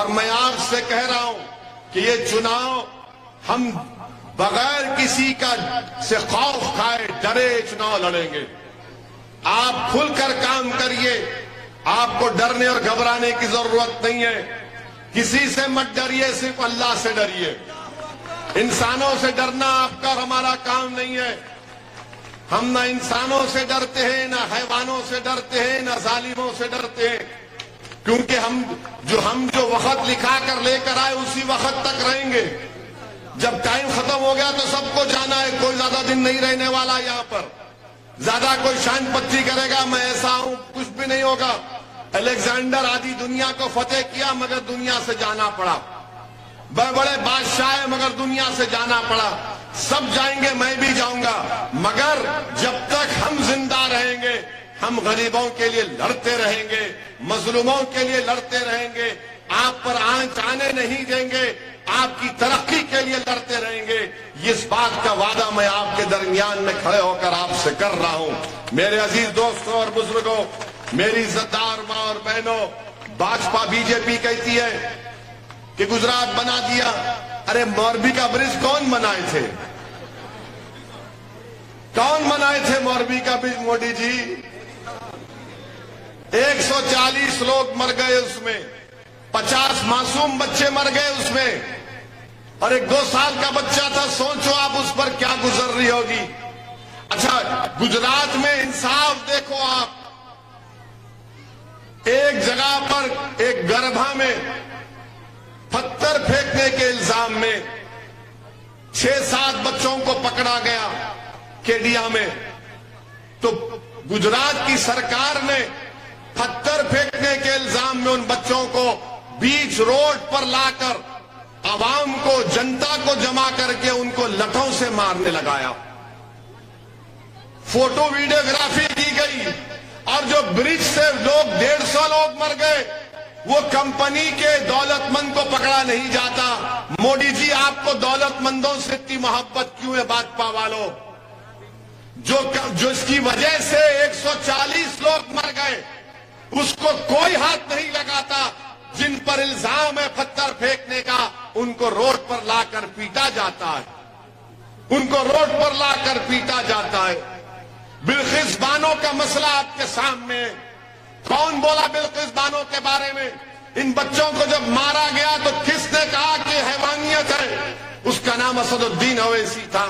اور میں آپ سے کہہ رہا ہوں کہ یہ چناؤ ہم بغیر کسی کا سے خوف کھائے ڈرے چناؤ لڑیں گے. آپ کھل کر کام کریے. آپ کو ڈرنے اور گھبرانے کی ضرورت نہیں ہے. کسی سے مت ڈریے, صرف اللہ سے ڈریے. انسانوں سے ڈرنا آپ کا اور ہمارا کام نہیں ہے. ہم نہ انسانوں سے ڈرتے ہیں, نہ حیوانوں سے ڈرتے ہیں, نہ ظالموں سے ڈرتے ہیں. کیونکہ ہم جو وقت لکھا کر لے کر آئے اسی وقت تک رہیں گے. جب ٹائم ختم ہو گیا تو سب کو جانا ہے. کوئی زیادہ دن نہیں رہنے والا یہاں پر. زیادہ کوئی شان پتی کرے گا میں ایسا ہوں, کچھ بھی نہیں ہوگا. الیگزینڈر آدھی دنیا کو فتح کیا مگر دنیا سے جانا پڑا. بڑے بادشاہ ہیں مگر دنیا سے جانا پڑا. سب جائیں گے, میں بھی جاؤں گا, مگر جب تک ہم زندہ رہیں گے ہم غریبوں کے لیے لڑتے رہیں گے, مظلوموں کے لیے لڑتے رہیں گے. آپ پر آنچ آنے نہیں دیں گے, آپ کی ترقی کے لیے لڑتے رہیں گے. اس بات کا وعدہ میں آپ کے درمیان میں کھڑے ہو کر آپ سے کر رہا ہوں. میرے عزیز دوستوں اور بزرگوں, میری عزتدار ماں اور بہنوں, بھاجپا بی جے پی کہتی ہے کہ گجرات بنا دیا. ارے موربی کا برج کون بنائے تھے؟ کون بنائے تھے موربی کا برج؟ مودی جی. 140 لوگ مر گئے اس میں, 50 معصوم بچے مر گئے اس میں, اور ایک 2 سال کا بچہ تھا. سوچو آپ اس پر کیا گزر رہی ہوگی. اچھا, گجرات میں انصاف دیکھو آپ. ایک جگہ پر ایک گربھا میں پتھر پھینکنے کے الزام میں 6-7 بچوں کو پکڑا گیا کیڈیا میں. تو گجرات کی سرکار نے پتھر پھینکنے کے الزام میں ان بچوں کو بیچ روڈ پر لا کر عوام کو, جنتا کو جمع کر کے ان کو لٹھوں سے مارنے لگایا. فوٹو ویڈیوگرافی کی گئی, اور جو برج سے لوگ 150 لوگ مر گئے, وہ کمپنی کے دولت مند کو پکڑا نہیں جاتا. مودی جی, آپ کو دولت مندوں سے اتنی محبت کیوں ہے بھاجپا والوں؟ جو اس کی وجہ سے 140 لوگ مر گئے, اس کو کوئی ہاتھ نہیں لگاتا. جن پر الزام ہے پتھر پھینکنے کا, ان کو روڈ پر لا کر پیٹا جاتا ہے. ان کو روڈ پر لا کر پیٹا جاتا ہے. بلقیس بانو کا مسئلہ آپ کے سامنے ہے. کون بولا بلقیس بانو کے بارے میں؟ ان بچوں کو جب مارا گیا تو کس نے کہا کہ حیوانیت ہے؟ اس کا نام اسد الدین اویسی تھا.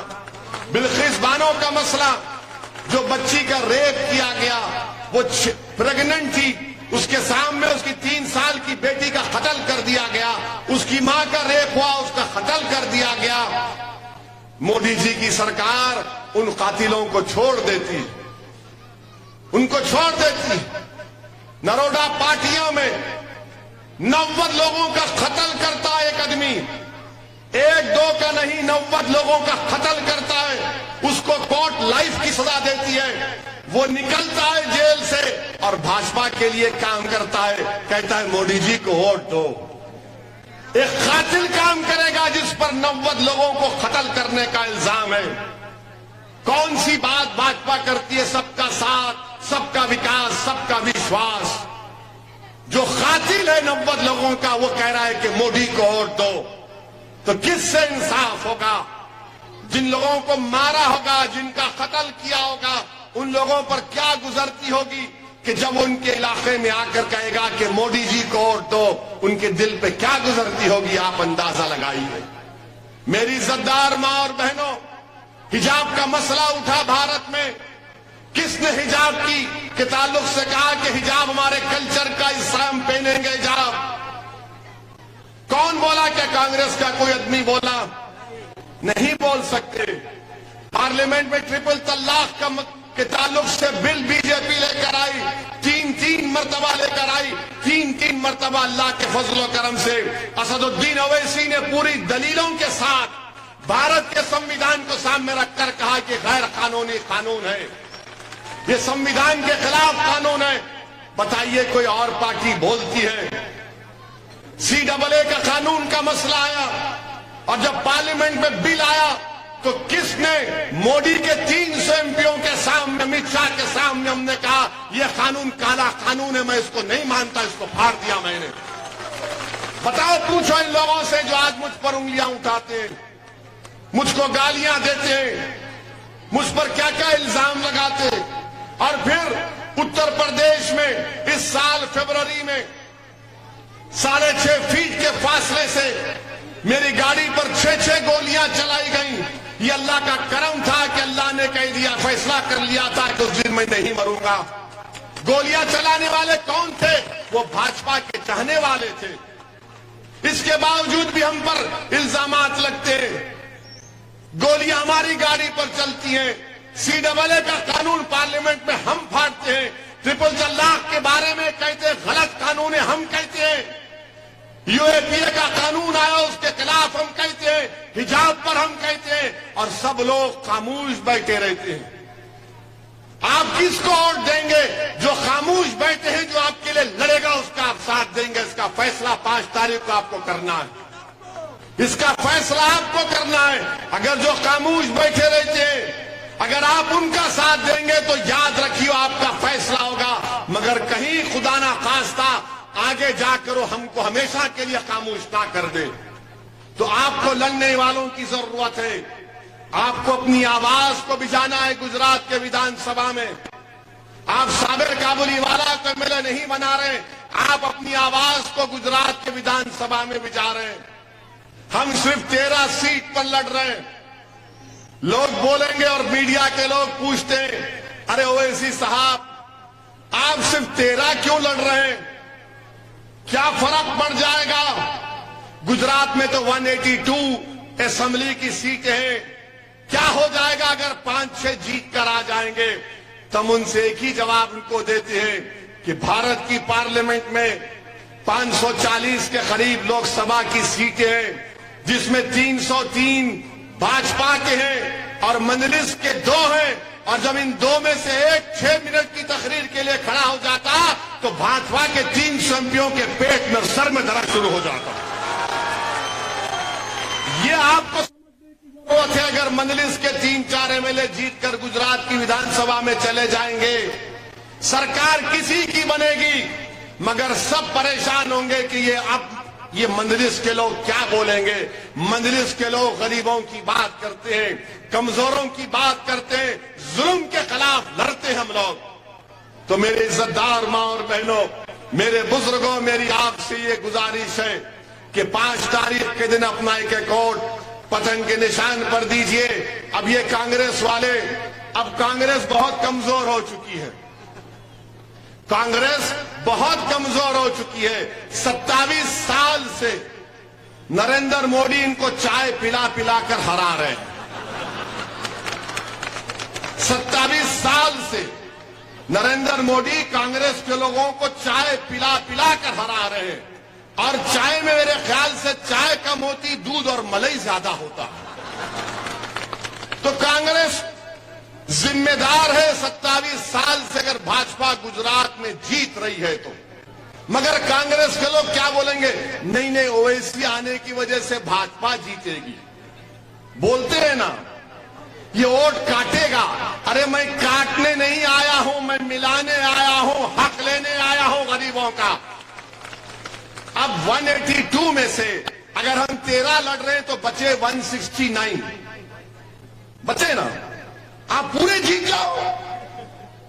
بلقیس بانو کا مسئلہ, جو بچی کا ریپ کیا گیا, وہ پریگننٹ تھی, اس کے سامنے اس کی 3 سال کی بیٹی کا قتل کر دیا گیا. اس کی ماں کا ریپ ہوا, اس کا قتل کر دیا گیا. مودی جی کی سرکار ان قاتلوں کو چھوڑ دیتی, ان کو چھوڑ دیتی. نروڈا پارٹیوں میں 90 لوگوں کا قتل کرتا ہے ایک آدمی, 1-2 کا نہیں, 90 لوگوں کا قتل کرتا ہے. اس کو کورٹ لائف کی سزا دیتی ہے. وہ نکلتا ہے جیل سے اور بھاجپا کے لیے کام کرتا ہے. کہتا ہے مودی جی کو ووٹ دو. ایک قاتل کام کرے گا جس پر 90 لوگوں کو قتل کرنے کا الزام ہے. کون سی بات بھاجپا کرتی ہے؟ سب کا ساتھ, سب کا وکاس, سب کا وشواس. جو قاتل ہے 90 لوگوں کا, وہ کہہ رہا ہے کہ مودی کو ووٹ دو. تو کس سے انصاف ہوگا؟ جن لوگوں کو مارا ہوگا, جن کا قتل کیا ہوگا, ان لوگوں پر کیا گزرتی ہوگی کہ جب ان کے علاقے میں آ کر کہے گا کہ مودی جی کو ووٹ دو, ان کے دل پہ کیا گزرتی ہوگی, آپ اندازہ لگائیے. میری عزتدار ماں اور بہنوں, حجاب کا مسئلہ اٹھا بھارت میں. کس نے حجاب کے تعلق سے کہا کہ حجاب ہمارے کلچر کا حصہ, ہم پہنیں گے حجاب؟ کون بولا؟ کیا کانگریس کا کوئی آدمی بولا؟ نہیں بول سکتے. پارلیمنٹ میں ٹرپل طلاق کے تعلق سے بل بی جے پی لے کر آئی, 3 مرتبہ لے کر آئی. 3 مرتبہ اللہ کے فضل و کرم سے اسد الدین اویسی نے پوری دلیلوں کے ساتھ بھارت کے سمویدھان کو سامنے رکھ کر کہا کہ غیر قانونی قانون ہے, یہ سمویدھان کے خلاف قانون ہے. بتائیے کوئی اور پارٹی بولتی ہے؟ CAA کا قانون کا مسئلہ آیا, اور جب پارلیمنٹ میں بل آیا تو کس نے مودی کے 300 MP کے سامنے, امت شاہ کے سامنے ہم نے کہا یہ قانون کالا قانون ہے, میں اس کو نہیں مانتا, اس کو پھاڑ دیا میں نے. बताओ, पूछो इन लोगों से जो आज मुझ पर उंगलियां उठाते हैं, मुझको गालियां देते हैं, मुझ पर क्या क्या इल्जाम लगाते हैं। और फिर उत्तर प्रदेश में इस साल फरवरी में 6.5 फीट के फासले से मेरी गाड़ी पर 6 गोलियां चलाई गई। ये अल्लाह का करम था कि अल्लाह ने कह दिया, फैसला कर लिया था कि उस दिन मैं नहीं मरूंगा। गोलियां चलाने वाले कौन थे? वो भाजपा के चाहने वाले थे। इसके बावजूद भी हम पर इल्जामात लगते हैं। गोलियां हमारी गाड़ी पर चलती हैं। CAA का कानून पार्लियामेंट में हम फाड़ते हैं। ट्रिपल तलाक के बारे में कहते हैं गलत कानून है, हम कहते हैं। UAPA का कानून आया, उसके खिलाफ हम कहते हैं। हिजाब पर हम कहते हैं, और सब लोग खामोश बैठे रहते हैं। आप किसको वोट देंगे? जो खामोश बैठे हैं, जो आपके लिए लड़ेगा उसका आप साथ देंगे। इसका फैसला 5 तारीख को आपको करना है। इसका फैसला आपको करना है। अगर जो खामोश बैठे रहते हैं, अगर आप उनका साथ देंगे तो याद रखिए आपका फैसला होगा। मगर कहीं खुदा ना खास्ता आगे जाकर वो हमको हमेशा के लिए खामोश ना कर दे। तो आपको लड़ने वालों की जरूरत है। आपको अपनी आवाज को भिजाना है। गुजरात के विधानसभा में आप साबिर काबुलीवाला को MLA नहीं बना रहे, आप अपनी आवाज को गुजरात के विधानसभा में भिजा रहे हैं। हम सिर्फ 13 सीट पर लड़ रहे हैं। लोग बोलेंगे और मीडिया के लोग पूछते हैं, अरे ओवैसी साहब, आप सिर्फ 13 क्यों लड़ रहे हैं? क्या फर्क पड़ जाएगा? गुजरात में तो 182 असेंबली की सीटें हैं। क्या हो जाएगा अगर 5-6 जीत कर आ जाएंगे? तब उनसे एक ही जवाब उनको देते हैं कि भारत की पार्लियामेंट में 540 के करीब लोकसभा की सीटें हैं, जिसमें 303 भाजपा के हैं और मजलिस के 2 हैं। और जब इन 2 में से एक 6 मिनट की तकरीर के लिए खड़ा हो जाता तो भाजपा के 300 एमपियों के पेट में, सर में दर्द शुरू हो जाता। ये आपको समझने की जरूरत है। अगर मजलिस के 3-4 MLA जीतकर गुजरात की विधानसभा में चले जाएंगे, सरकार किसी की बनेगी, मगर सब परेशान होंगे कि ये मजलिस के लोग क्या बोलेंगे। मजलिस के लोग गरीबों की बात करते हैं, कमजोरों की बात करते हैं, जुल्म के खिलाफ लड़ते हैं हम लोग। तो मेरे इज्जतदार मां और बहनों, मेरे बुजुर्गों, मेरी आपसे ये गुजारिश है कि 5 तारीख के दिन अपना एक वोट पतंग के निशान पर दीजिए। अब ये कांग्रेस वाले, अब कांग्रेस बहुत कमजोर हो चुकी है। कांग्रेस बहुत कमजोर हो चुकी है। 27 साल से नरेंद्र मोदी इनको चाय पिला पिला कर हरा रहे हैं। 27 साल से नरेंद्र मोदी कांग्रेस के लोगों को चाय पिला पिला कर हरा रहे हैं। और चाय में मेरे ख्याल से चाय कम होती, दूध और मलाई ज्यादा होता। तो कांग्रेस जिम्मेदार है 27 साल से अगर भाजपा गुजरात में जीत रही है तो। मगर कांग्रेस के लोग क्या बोलेंगे? नहीं नहीं, ओवैसी आने की वजह से भाजपा जीतेगी। बोलते हैं ना, ये वोट काटेगा। अरे मैं काटने नहीं आया हूं, मैं मिलाने आया हूं, हक लेने आया हूं गरीबों का। अब 182 में से अगर हम 13 लड़ रहे हैं तो बचे 169, बचे ना। आप पूरे जीत जाओ,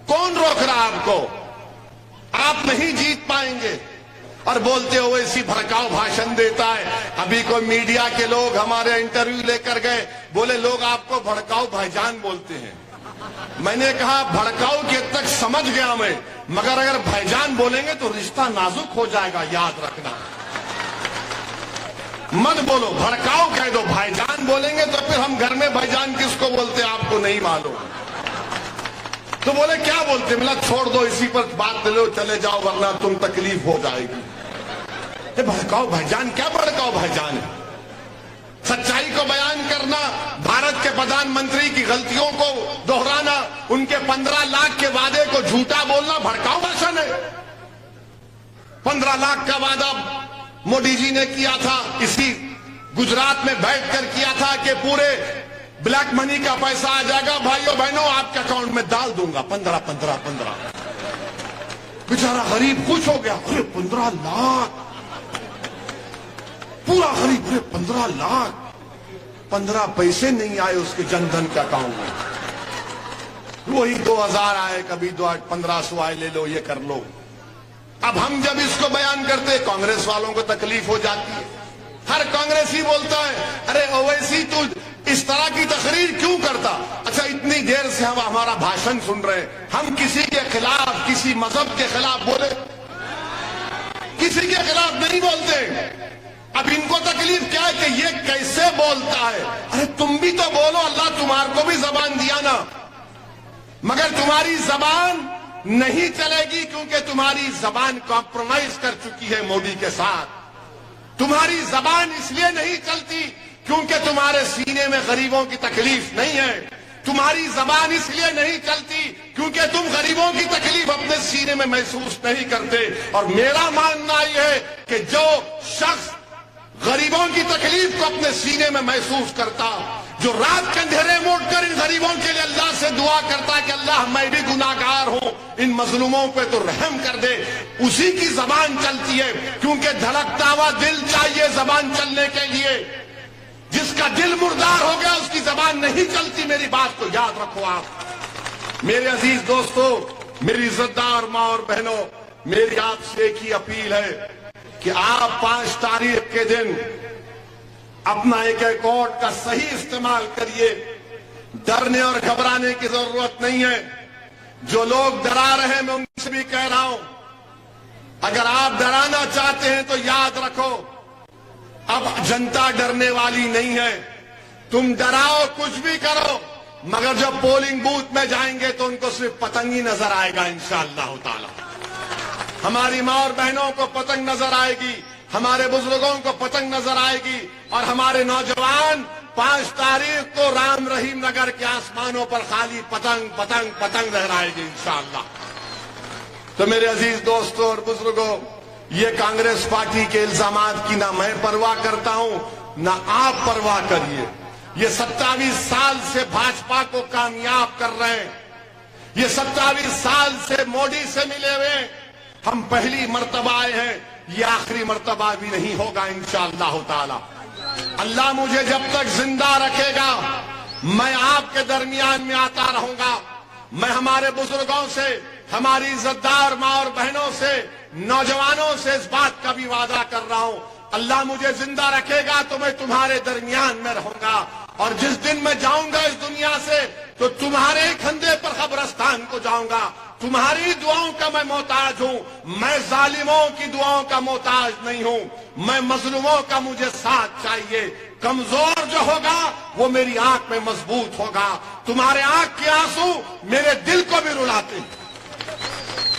कौन रोक रहा आपको? आप नहीं जीत पाएंगे। और बोलते हो ऐसी भड़काऊ भाषण देता है। अभी कोई मीडिया के लोग हमारे इंटरव्यू लेकर गए, बोले लोग आपको भड़काऊ भाईजान बोलते हैं। मैंने कहा भड़काऊ के तक समझ गया मैं, मगर अगर भाईजान बोलेंगे तो रिश्ता नाजुक हो जाएगा, याद रखना। मत बोलो, भड़काऊ कह दो। भाईजान बोलेंगे तो फिर हम घर में भाईजान किसको बोलते हैं आपको नहीं मालूम। तो बोले क्या बोलते? मिला छोड़ दो, इसी पर बात ले लो, चले जाओ, वरना तुम तकलीफ हो जाएगी। ये भड़काऊ भाईजान क्या भड़काऊ भाईजान है? सच्चाई को बयान करना, भारत के प्रधानमंत्री की गलतियों को दोहराना, उनके 15 लाख के वादे को झूठा बोलना भड़काऊ भाषण है। 15 लाख का वादा मोदी जी ने किया था, इसी गुजरात में बैठकर किया था कि पूरे ब्लैक मनी का पैसा आ जाएगा, भाइयों बहनों आपके अकाउंट में डाल दूंगा 15। बेचारा गरीब खुश हो गया, अरे 15 लाख अरे 15 लाख, 15 पैसे नहीं आए उसके जनधन के अकाउंट में, वही 2000 आए, कभी 1500 आए, ले लो, ये कर लो। अब हम जब इसको बयान करते, कांग्रेस वालों को तकलीफ हो जाती है। हर कांग्रेसी बोलता है, अरे ओवैसी तू इस तरह की तकरीर क्यों करता? अच्छा, इतनी देर से हम हमारा भाषण सुन रहे हैं, हम किसी के खिलाफ, किसी मजहब के खिलाफ बोले? किसी के खिलाफ नहीं बोलते। अब इनको तकलीफ क्या है कि ये कैसे बोलता है? अरे तुम भी तो बोलो, अल्लाह तुम्हारे को भी जबान दिया ना, मगर तुम्हारी जबान नहीं चलेगी क्योंकि तुम्हारी जबान कॉम्प्रोमाइज कर चुकी है मोदी के साथ। तुम्हारी जबान इसलिए नहीं चलती क्योंकि तुम्हारे सीने में गरीबों की तकलीफ नहीं है। तुम्हारी जबान इसलिए नहीं चलती क्योंकि तुम गरीबों की तकलीफ अपने सीने में महसूस नहीं करते। और मेरा मानना यह है कि जो शख्स गरीबों की तकलीफ को अपने सीने में महसूस करता, जो रात के अंधेरे में उठकर इन गरीबों के लिए अल्लाह से दुआ करता कि अल्लाह मैं भी गुनाहगार हूं, इन मजलूमों पे तो रहम कर दे, उसी की जबान चलती है। क्योंकि धड़कता हुआ दिल चाहिए जबान चलने के लिए। जिसका दिल मुर्दार हो गया उसकी जबान नहीं चलती। मेरी बात को याद रखो आप। मेरे अजीज दोस्तों, मेरी इज्जतदार माँ और बहनों, मेरी आपसे एक ही अपील है कि आप 5 तारीख के दिन अपना एक अकाउंट का सही इस्तेमाल करिए। डरने और घबराने की जरूरत नहीं है। जो लोग डरा रहे हैं, मैं उनसे भी कह रहा हूं, अगर आप डराना चाहते हैं तो याद रखो, अब जनता डरने वाली नहीं है। तुम डराओ, कुछ भी करो, मगर जब पोलिंग बूथ में जाएंगे तो उनको सिर्फ पतंग ही नजर आएगा इंशाअल्लाह ताला। हमारी माँ और बहनों को पतंग नजर आएगी, हमारे बुजुर्गों को पतंग नजर आएगी, और हमारे नौजवान 5 तारीख को राम रहीम नगर के आसमानों पर खाली पतंग पतंग पतंग लहराएगी इंशाअल्लाह। तो मेरे अजीज दोस्तों और बुजुर्गों, ये कांग्रेस पार्टी के इल्जामात की ना मैं परवाह करता हूं, ना आप परवाह करिए। ये 27 साल से भाजपा को कामयाब कर रहे हैं। ये 27 साल से मोदी से मिले हुए, हम पहली मर्तबा आए हैं, ये आखिरी मर्तबा भी नहीं होगा इंशाअल्लाह ताला। अल्लाह मुझे जब तक जिंदा रखेगा, मैं आपके दरमियान में आता रहूंगा। मैं हमारे बुजुर्गों से, हमारी इज्जतदार माँ और बहनों से, नौजवानों से इस बात का भी वादा कर रहा हूं, अल्लाह मुझे जिंदा रखेगा तो मैं तुम्हारे दरमियान में रहूंगा। और जिस दिन मैं जाऊंगा इस दुनिया से, तो तुम्हारे कंधे पर कब्रिस्तान को जाऊंगा। तुम्हारी दुआओं का मैं मोहताज हूं। मैं जालिमों की दुआओं का मोहताज नहीं हूं। मैं मजलूमों का मुझे साथ चाहिए। कमजोर जो होगा वो मेरी आंख में मजबूत होगा। तुम्हारे आंख के आंसू मेरे दिल को भी रुलाते हैं।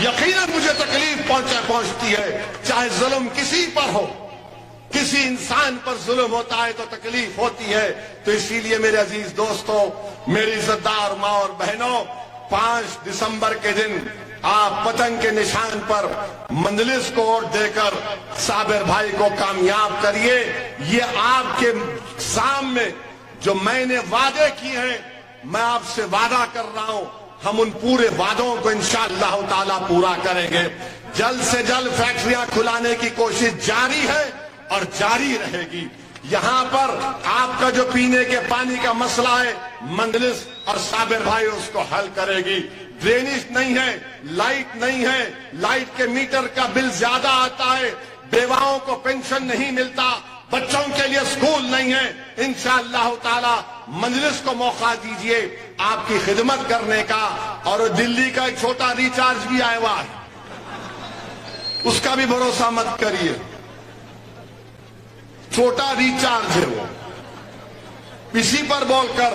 यकीनन मुझे तकलीफ पहुंचती है, चाहे जुल्म किसी पर हो। किसी इंसान पर जुल्म होता है तो तकलीफ होती है। तो इसीलिए मेरे अजीज दोस्तों, मेरी इज्जतदार माँ और बहनों, 5 दिसंबर के दिन आप पतंग के निशान पर मंजलिस को वोट देकर साबिर भाई को कामयाब करिए। ये आपके सामने जो मैंने वादे किए हैं, मैं आपसे वादा कर रहा हूं, हम उन पूरे वादों को इंशाअल्लाह ताला पूरा करेंगे। जल्द से जल्द फैक्ट्रियां खुलाने की कोशिश जारी है और जारी रहेगी। यहां पर आपका जो पीने के पानी का मसला है, मंजलिस और साबिर भाई उसको हल करेगी। ड्रेनेज नहीं है, लाइट नहीं है, लाइट के मीटर का बिल ज्यादा आता है, बेवाओं को पेंशन नहीं मिलता, बच्चों के लिए स्कूल नहीं है। इंशाअल्लाह ताला मंजलिस को मौका दीजिए आपकी खिदमत करने का। और दिल्ली का एक छोटा रिचार्ज भी आया हुआ है, उसका भी भरोसा मत करिए। छोटा रिचार्ज है वो। इसी पर बोलकर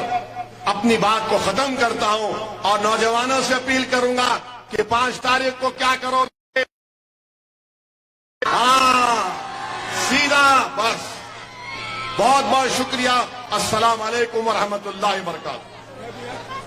अपनी बात को खत्म करता हूं और नौजवानों से अपील करूंगा कि 5 तारीख को क्या करोगे? सीधा बस। बहुत बहुत शुक्रिया। अस्सलाम वालेकुम व रहमतुल्लाहि व बरकातहू।